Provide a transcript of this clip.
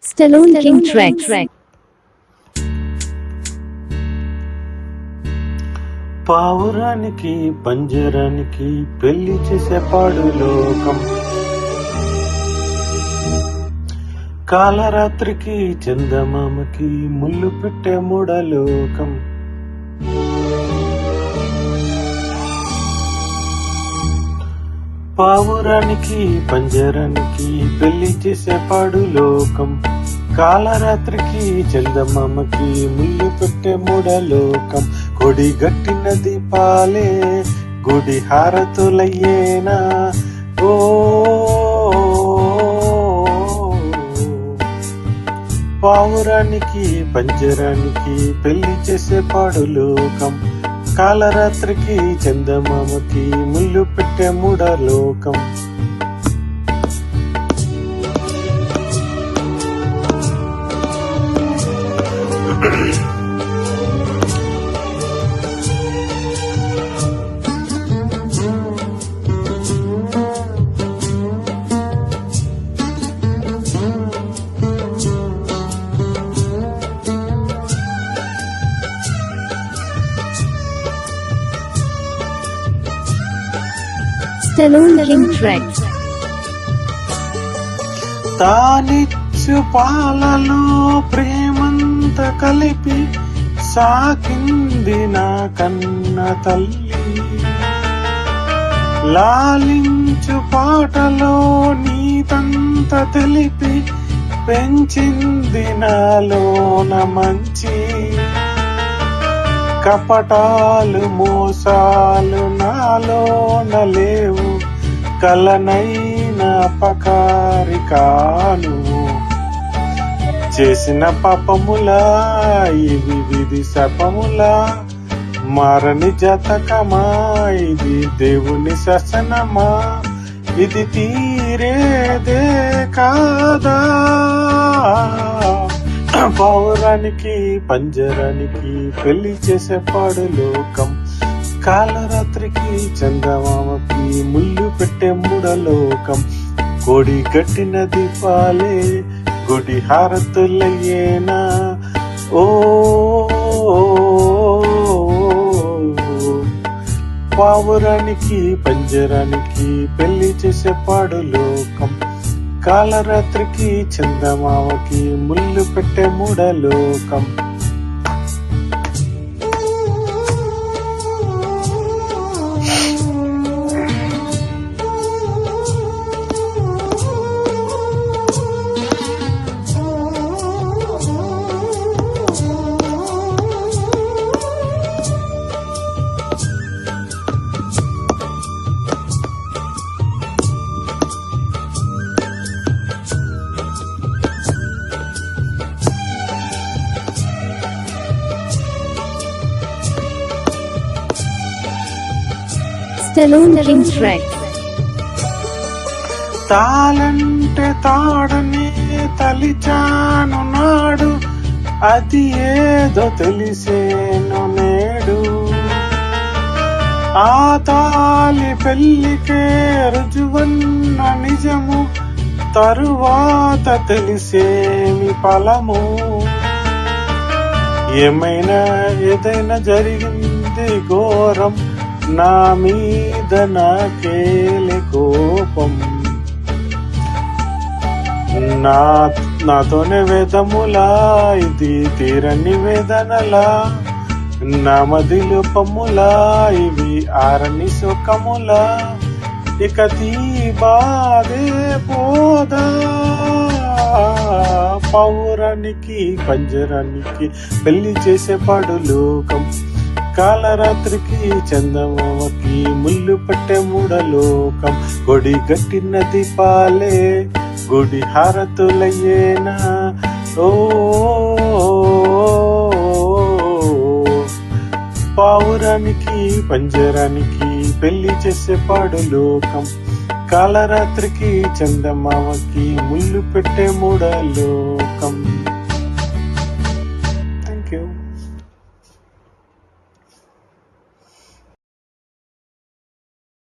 Stallone King Tracks. పావురానికి పంజరానికి పెళ్లి చేసేపాడు లోకం. కాలరాత్రికి చందమామకి ముళ్ళు పెట్టే మూడలోకం. పావురానికి పంజరానికి పెళ్లి చేసేపాడు లోకం. కాలరాత్రికి చందమామకి ముళ్ళు పెట్టే మూడలోకం. కొడి గట్టిన దీపాలే గుడి హారతులయ్యేనా. ఓ పావురానికి పంజరానికి పెళ్లి చేసేపాడు లోకం. కాలరాత్రికి చందమామకి ముళ్ళు పెట్టే మూడలోకం. Stallone King Tracks. తానిచ్చు పాలలో ప్రేమంత కలిపి సాకింది నా కన్న తల్లి. లాలించు పాటలో నీతంత తెలిపి పెంచింది నాలోన మంచి. కపటాలు మోసాలు నాలోన లేవు, కలనైన పకారి కాను. చేసిన పాపములా ఇవి విధి శాపములా, మారని జాతకమా ఇది దేవుని శాసనమా. ఇది తీరేదే కాదా. పావురానికి పంజరానికి పెళ్లి చేసేపాడు లోకం. కాలరాత్రికి చందమామకి ముళ్ళు పెట్టే మూడలోకం. కోడి గట్టిన దీపాలే గుడి హారతులయ్యేనా. ఓ పావురానికి పంజరానికి పెళ్లి చేసేపాడు లోకం. కాలరాత్రికి చందమామకి ముళ్ళు పెట్టే మూడలోకం. Stallone King Tracks. తాళంటే తాడనే తలిచాను నాడు, అది ఏదో తెలిసేను నేడు. ఆ తాలి పెళ్లికే రుజువన్న నిజము, తరువాత తెలిసేమి ఫలము. ఏదైనా జరిగింది ఘోరం, నా మీద నాకేలే కోపం. నాతోనే వేదములా ఇది తీరని వేదనలా, నా మదిలో పమ్ములా ఇవి ఆరని సుఖములా. ఇక తీ బాధే పోదా. పావురానికి పంజరానికి పెళ్లి చేసేపాడు లోకం. కాలరాత్రికి చందమామకి ముళ్ళు పెట్టే మూడలోకం. కొడి గట్టిన దీపాలే గుడి హారతులయ్యేనా. ఓ పావురానికి పంజరానికి పెళ్లి చేసేపాడు లోకం. కాలరాత్రికి చందమామకి ముళ్ళు పెట్టే మూడలోకం.